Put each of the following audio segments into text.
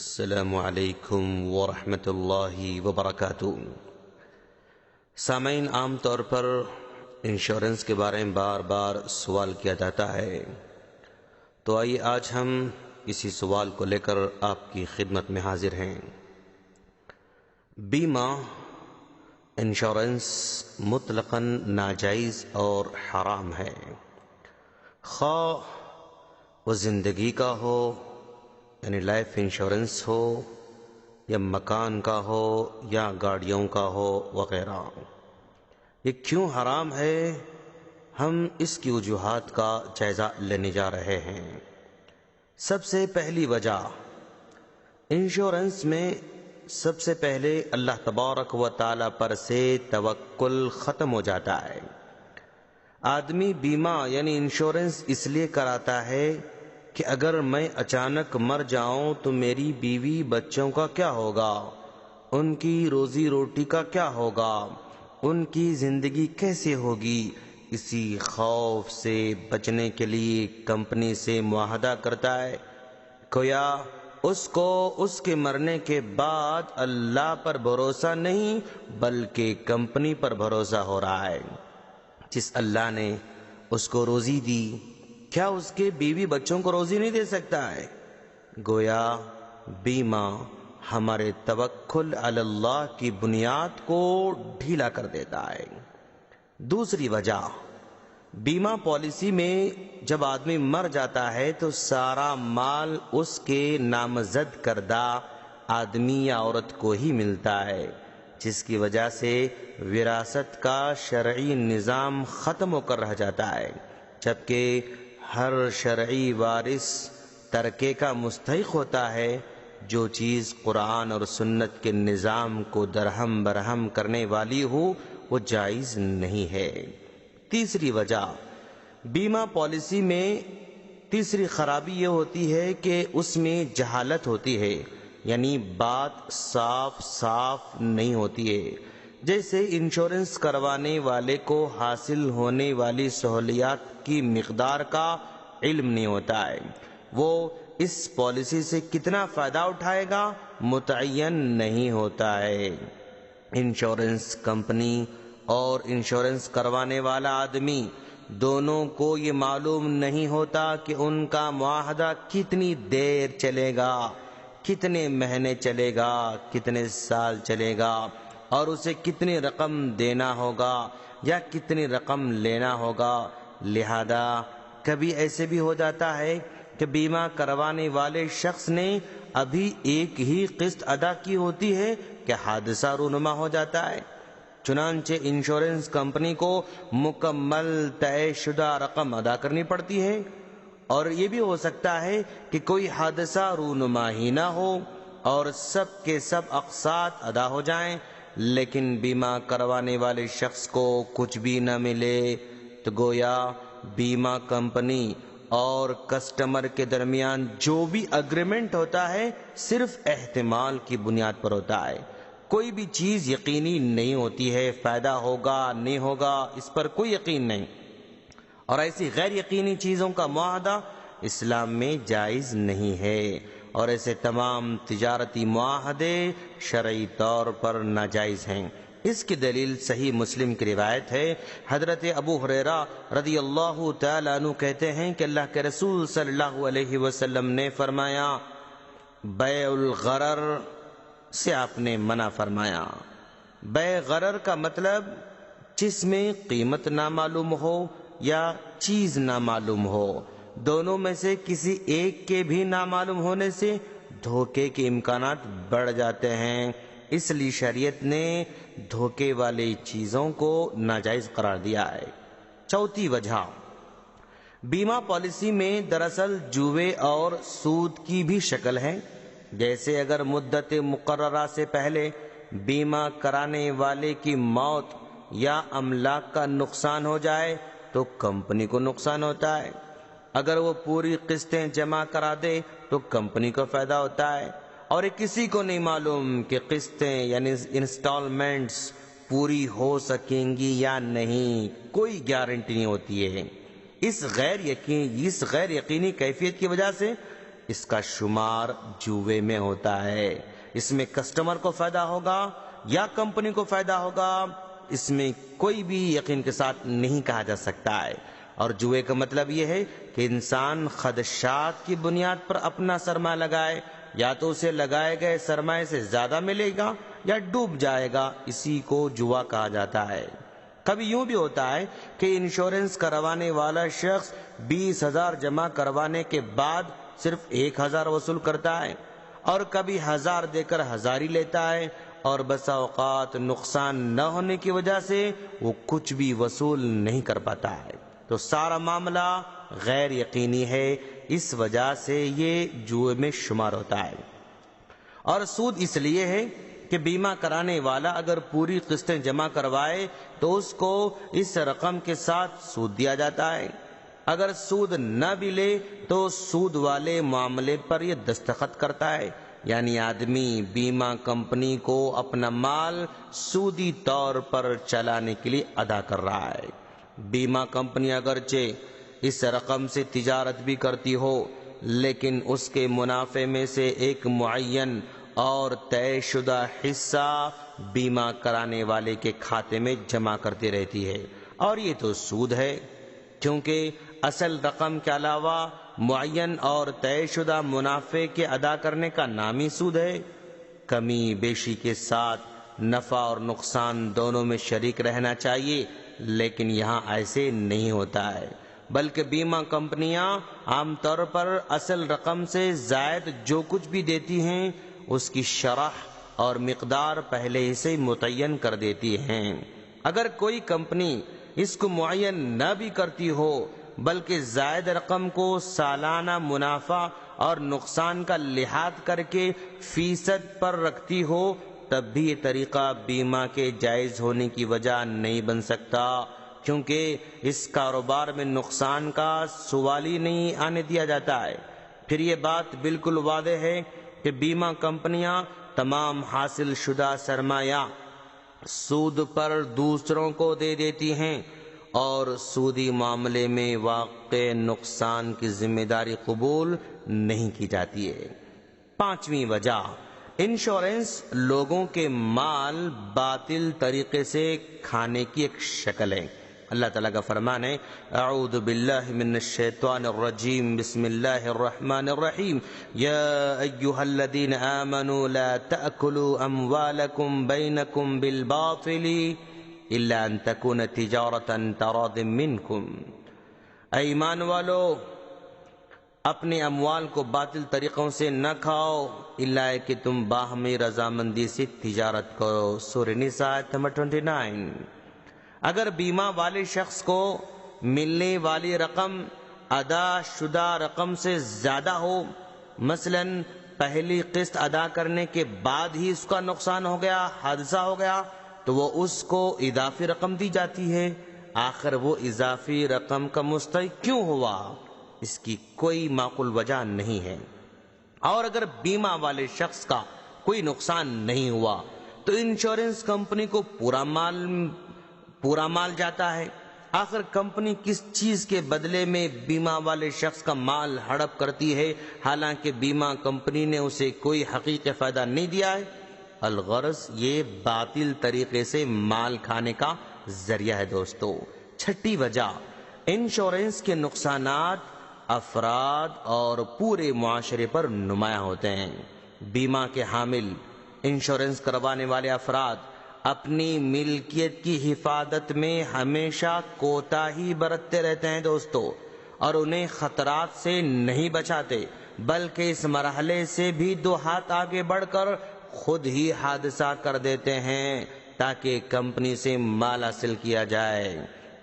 السلام علیکم ورحمۃ اللہ وبرکاتہ۔ سامعین، عام طور پر انشورنس کے بارے میں بار بار سوال کیا جاتا ہے، تو آئیے آج ہم اسی سوال کو لے کر آپ کی خدمت میں حاضر ہیں۔ بیمہ انشورنس مطلقاً ناجائز اور حرام ہے، خواہ وہ زندگی کا ہو یعنی لائف انشورنس ہو، یا مکان کا ہو، یا گاڑیوں کا ہو وغیرہ۔ یہ کیوں حرام ہے، ہم اس کی وجوہات کا جائزہ لینے جا رہے ہیں۔ سب سے پہلی وجہ، انشورنس میں سب سے پہلے اللہ تبارک و تعالی پر سے توکل ختم ہو جاتا ہے۔ آدمی بیمہ یعنی انشورنس اس لیے کراتا ہے کہ اگر میں اچانک مر جاؤں تو میری بیوی بچوں کا کیا ہوگا، ان کی روزی روٹی کا کیا ہوگا، ان کی زندگی کیسے ہوگی۔ اسی خوف سے بچنے کے لیے کمپنی سے معاہدہ کرتا ہے، گویا اس کو اس کے مرنے کے بعد اللہ پر بھروسہ نہیں بلکہ کمپنی پر بھروسہ ہو رہا ہے۔ جس اللہ نے اس کو روزی دی، کیا اس کے بیوی بچوں کو روزی نہیں دے سکتا ہے؟ گویا بیمہ ہمارے توکل علی اللہ کی بنیاد کو ڈھیلا کر دیتا ہے۔ دوسری وجہ، بیمہ پالیسی میں جب آدمی مر جاتا ہے تو سارا مال اس کے نامزد کردہ آدمی یا عورت کو ہی ملتا ہے، جس کی وجہ سے وراثت کا شرعی نظام ختم ہو کر رہ جاتا ہے، جبکہ ہر شرعی وارث ترکے کا مستحق ہوتا ہے۔ جو چیز قرآن اور سنت کے نظام کو درہم برہم کرنے والی ہو وہ جائز نہیں ہے۔ تیسری وجہ، بیمہ پالیسی میں تیسری خرابی یہ ہوتی ہے کہ اس میں جہالت ہوتی ہے، یعنی بات صاف صاف نہیں ہوتی ہے۔ جیسے انشورنس کروانے والے کو حاصل ہونے والی سہولیات کی مقدار کا علم نہیں ہوتا ہے، وہ اس پالیسی سے کتنا فائدہ اٹھائے گا متعین نہیں ہوتا ہے۔ انشورنس کمپنی اور انشورنس کروانے والا آدمی دونوں کو یہ معلوم نہیں ہوتا کہ ان کا معاہدہ کتنی دیر چلے گا، کتنے مہینے چلے گا، کتنے سال چلے گا، اور اسے کتنی رقم دینا ہوگا یا کتنی رقم لینا ہوگا۔ لہذا کبھی ایسے بھی ہو جاتا ہے کہ بیمہ کروانے والے شخص نے ابھی ایک ہی قسط ادا کی ہوتی ہے کہ حادثہ رونما ہو جاتا ہے، چنانچہ انشورنس کمپنی کو مکمل طے شدہ رقم ادا کرنی پڑتی ہے۔ اور یہ بھی ہو سکتا ہے کہ کوئی حادثہ رونما ہی نہ ہو اور سب کے سب اقساط ادا ہو جائیں، لیکن بیمہ کروانے والے شخص کو کچھ بھی نہ ملے، تو گویا بیمہ کمپنی اور کسٹمر کے درمیان جو بھی اگریمنٹ ہوتا ہے صرف احتمال کی بنیاد پر ہوتا ہے۔ کوئی بھی چیز یقینی نہیں ہوتی ہے، فائدہ ہوگا نہیں ہوگا اس پر کوئی یقین نہیں، اور ایسی غیر یقینی چیزوں کا معاہدہ اسلام میں جائز نہیں ہے، اور ایسے تمام تجارتی معاہدے شرعی طور پر ناجائز ہیں۔ اس کی دلیل صحیح مسلم کی روایت ہے، حضرت ابو ہریرہ رضی اللہ تعالیٰ عنہ کہتے ہیں کہ اللہ کے رسول صلی اللہ علیہ وسلم نے فرمایا، بیع الغرر سے آپ نے منع فرمایا۔ بیع غرر کا مطلب جس میں قیمت نامعلوم ہو یا چیز نامعلوم ہو، دونوں میں سے کسی ایک کے بھی نامعلوم ہونے سے دھوکے کے امکانات بڑھ جاتے ہیں، اس لیے شریعت نے دھوکے والی چیزوں کو ناجائز قرار دیا ہے۔ چوتھی وجہ، بیمہ پالیسی میں دراصل جوے اور سود کی بھی شکل ہے۔ جیسے اگر مدت مقررہ سے پہلے بیمہ کرانے والے کی موت یا املاک کا نقصان ہو جائے تو کمپنی کو نقصان ہوتا ہے، اگر وہ پوری قسطیں جمع کرا دے تو کمپنی کو فائدہ ہوتا ہے، اور کسی کو نہیں معلوم کہ قسطیں یعنی انسٹالمنٹس پوری ہو سکیں گی یا نہیں، کوئی گارنٹی نہیں ہوتی ہے۔ اس غیر یقینی کیفیت کی وجہ سے اس کا شمار جوے میں ہوتا ہے۔ اس میں کسٹمر کو فائدہ ہوگا یا کمپنی کو فائدہ ہوگا، اس میں کوئی بھی یقین کے ساتھ نہیں کہا جا سکتا ہے۔ اور جوئے کا مطلب یہ ہے کہ انسان خدشات کی بنیاد پر اپنا سرمایہ لگائے، یا تو اسے لگائے گئے سرمایہ سے زیادہ ملے گا یا ڈوب جائے گا، اسی کو جوا کہا جاتا ہے۔ کبھی یوں بھی ہوتا ہے کہ انشورنس کروانے والا شخص 20,000 جمع کروانے کے بعد صرف 1,000 وصول کرتا ہے، اور کبھی 1,000 دے کر 1,000 ہی لیتا ہے، اور بسا اوقات نقصان نہ ہونے کی وجہ سے وہ کچھ بھی وصول نہیں کر پاتا ہے۔ تو سارا معاملہ غیر یقینی ہے، اس وجہ سے یہ جوئے میں شمار ہوتا ہے۔ اور سود اس لیے ہے کہ بیمہ کرانے والا اگر پوری قسطیں جمع کروائے تو اس کو اس رقم کے ساتھ سود دیا جاتا ہے، اگر سود نہ بھی لے تو سود والے معاملے پر یہ دستخط کرتا ہے، یعنی آدمی بیمہ کمپنی کو اپنا مال سودی طور پر چلانے کے لیے ادا کر رہا ہے۔ بیمہ کمپنی اگرچہ اس رقم سے تجارت بھی کرتی ہو، لیکن اس کے منافع میں سے ایک معین اور طے شدہ حصہ بیمہ کرانے والے کے کھاتے میں جمع کرتی رہتی ہے، اور یہ تو سود ہے، کیونکہ اصل رقم کے علاوہ معین اور طے شدہ منافع کے ادا کرنے کا نام ہی سود ہے۔ کمی بیشی کے ساتھ نفع اور نقصان دونوں میں شریک رہنا چاہیے، لیکن یہاں ایسے نہیں ہوتا ہے، بلکہ بیمہ کمپنیاں عام طور پر اصل رقم سے زائد جو کچھ بھی دیتی ہیں اس کی شرح اور مقدار پہلے ہی سے متعین کر دیتی ہیں۔ اگر کوئی کمپنی اس کو معین نہ بھی کرتی ہو بلکہ زائد رقم کو سالانہ منافع اور نقصان کا لحاظ کر کے فیصد پر رکھتی ہو، تب بھی یہ طریقہ بیمہ کے جائز ہونے کی وجہ نہیں بن سکتا، کیونکہ اس کاروبار میں نقصان کا سوال ہی نہیں آنے دیا جاتا ہے۔ پھر یہ بات بالکل واضح ہے کہ بیمہ کمپنیاں تمام حاصل شدہ سرمایہ سود پر دوسروں کو دے دیتی ہیں، اور سودی معاملے میں واقع نقصان کی ذمہ داری قبول نہیں کی جاتی ہے۔ پانچویں وجہ، انشورنس لوگوں کے مال باطل طریقے سے کھانے کی ایک شکل ہے۔ اللہ تعالیٰ کا فرمان ہے، اعوذ باللہ من الشیطان الرجیم، بسم اللہ الرحمن الرحیم، یا ایہا الذین آمنوا لا تأکلوا اموالکم بینکم بالباطل الا ان تکون تجارتا تراض منکم۔ اے ایمان والو، اپنے اموال کو باطل طریقوں سے نہ کھاؤ الا کہ تم باہمی رضامندی سے تجارت کرو۔ سورہ نساء نمبر 29۔ اگر بیمہ والے شخص کو ملنے والی رقم ادا شدہ رقم سے زیادہ ہو، مثلا پہلی قسط ادا کرنے کے بعد ہی اس کا نقصان ہو گیا، حادثہ ہو گیا، تو وہ اس کو اضافی رقم دی جاتی ہے۔ آخر وہ اضافی رقم کا مستحق کیوں ہوا؟ اس کی کوئی معقول وجہ نہیں ہے۔ اور اگر بیمہ والے شخص کا کوئی نقصان نہیں ہوا تو انشورنس کمپنی کو پورا مال جاتا ہے۔ آخر کمپنی کس چیز کے بدلے میں بیمہ والے شخص کا مال ہڑپ کرتی ہے، حالانکہ بیمہ کمپنی نے اسے کوئی حقیقی فائدہ نہیں دیا ہے؟ الغرض یہ باطل طریقے سے مال کھانے کا ذریعہ ہے دوستو۔ چھٹی وجہ، انشورنس کے نقصانات افراد اور پورے معاشرے پر نمایاں ہوتے ہیں۔ بیمہ کے حامل، انشورنس کروانے والے افراد اپنی ملکیت کی حفاظت میں ہمیشہ کوتاہی برتتے رہتے ہیں دوستو، اور انہیں خطرات سے نہیں بچاتے، بلکہ اس مرحلے سے بھی دو ہاتھ آگے بڑھ کر خود ہی حادثہ کر دیتے ہیں تاکہ کمپنی سے مال حاصل کیا جائے۔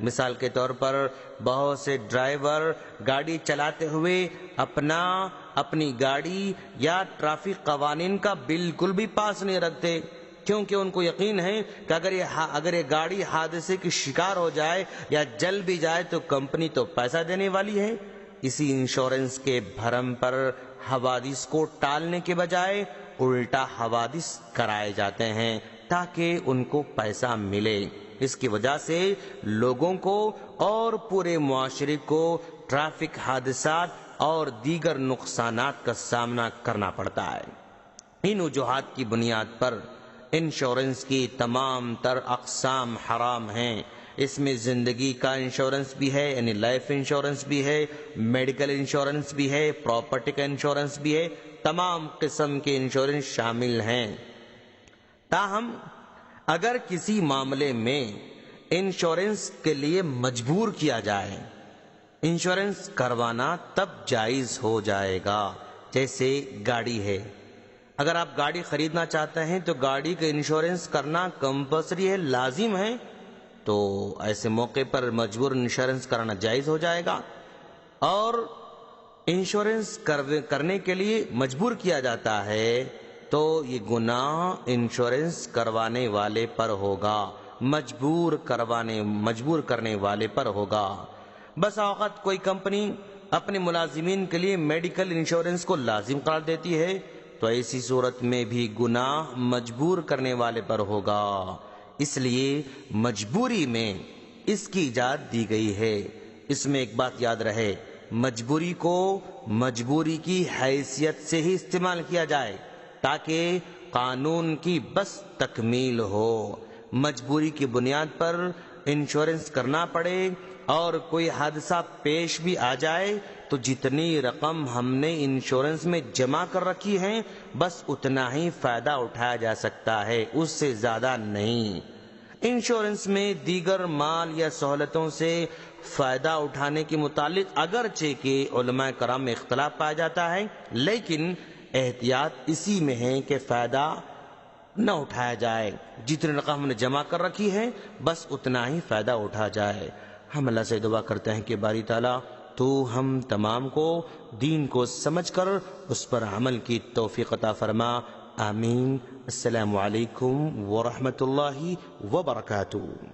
مثال کے طور پر بہت سے ڈرائیور گاڑی چلاتے ہوئے اپنی گاڑی یا ٹریفک قوانین کا بالکل بھی پاس نہیں رکھتے، کیونکہ ان کو یقین ہے کہ اگر یہ گاڑی حادثے کی شکار ہو جائے یا جل بھی جائے تو کمپنی تو پیسہ دینے والی ہے۔ اسی انشورنس کے بھرم پر حوادث کو ٹالنے کے بجائے الٹا حوادث کرائے جاتے ہیں تاکہ ان کو پیسہ ملے۔ اس کی وجہ سے لوگوں کو اور پورے معاشرے کو ٹریفک حادثات اور دیگر نقصانات کا سامنا کرنا پڑتا ہے۔ ان وجوہات کی بنیاد پر انشورنس کی تمام تر اقسام حرام ہیں۔ اس میں زندگی کا انشورنس بھی ہے، یعنی لائف انشورنس بھی ہے، میڈیکل انشورنس بھی ہے، پراپرٹی کا انشورنس بھی ہے، تمام قسم کے انشورنس شامل ہیں۔ تاہم اگر کسی معاملے میں انشورنس کے لیے مجبور کیا جائے، انشورنس کروانا تب جائز ہو جائے گا۔ جیسے گاڑی ہے، اگر آپ گاڑی خریدنا چاہتے ہیں تو گاڑی کا انشورنس کرنا کمپلسری ہے، لازم ہے، تو ایسے موقع پر مجبور انشورنس کرانا جائز ہو جائے گا۔ اور انشورنس کرنے کے لیے مجبور کیا جاتا ہے تو یہ گناہ انشورنس کروانے والے پر ہوگا، مجبور کرنے والے پر ہوگا۔ بس اوقات کوئی کمپنی اپنے ملازمین کے لیے میڈیکل انشورنس کو لازم قرار دیتی ہے تو ایسی صورت میں بھی گناہ مجبور کرنے والے پر ہوگا۔ اس لیے مجبوری میں اس کی ایجاد دی گئی ہے۔ اس میں ایک بات یاد رہے، مجبوری کو مجبوری کی حیثیت سے ہی استعمال کیا جائے تاکہ قانون کی بس تکمیل ہو۔ مجبوری کی بنیاد پر انشورنس کرنا پڑے اور کوئی حادثہ پیش بھی آ جائے تو جتنی رقم ہم نے انشورنس میں جمع کر رکھی ہے بس اتنا ہی فائدہ اٹھایا جا سکتا ہے، اس سے زیادہ نہیں۔ انشورنس میں دیگر مال یا سہولتوں سے فائدہ اٹھانے کے متعلق اگرچہ کہ علماء کرام میں اختلاف پایا جاتا ہے، لیکن احتیاط اسی میں ہے کہ فائدہ نہ اٹھایا جائے، جتنی رقم ہم نے جمع کر رکھی ہے بس اتنا ہی فائدہ اٹھا جائے۔ ہم اللہ سے دعا کرتے ہیں کہ باری تعالیٰ تو ہم تمام کو دین کو سمجھ کر اس پر عمل کی توفیق عطا فرما، آمین۔ السلام علیکم ورحمۃ اللہ وبرکاتہ۔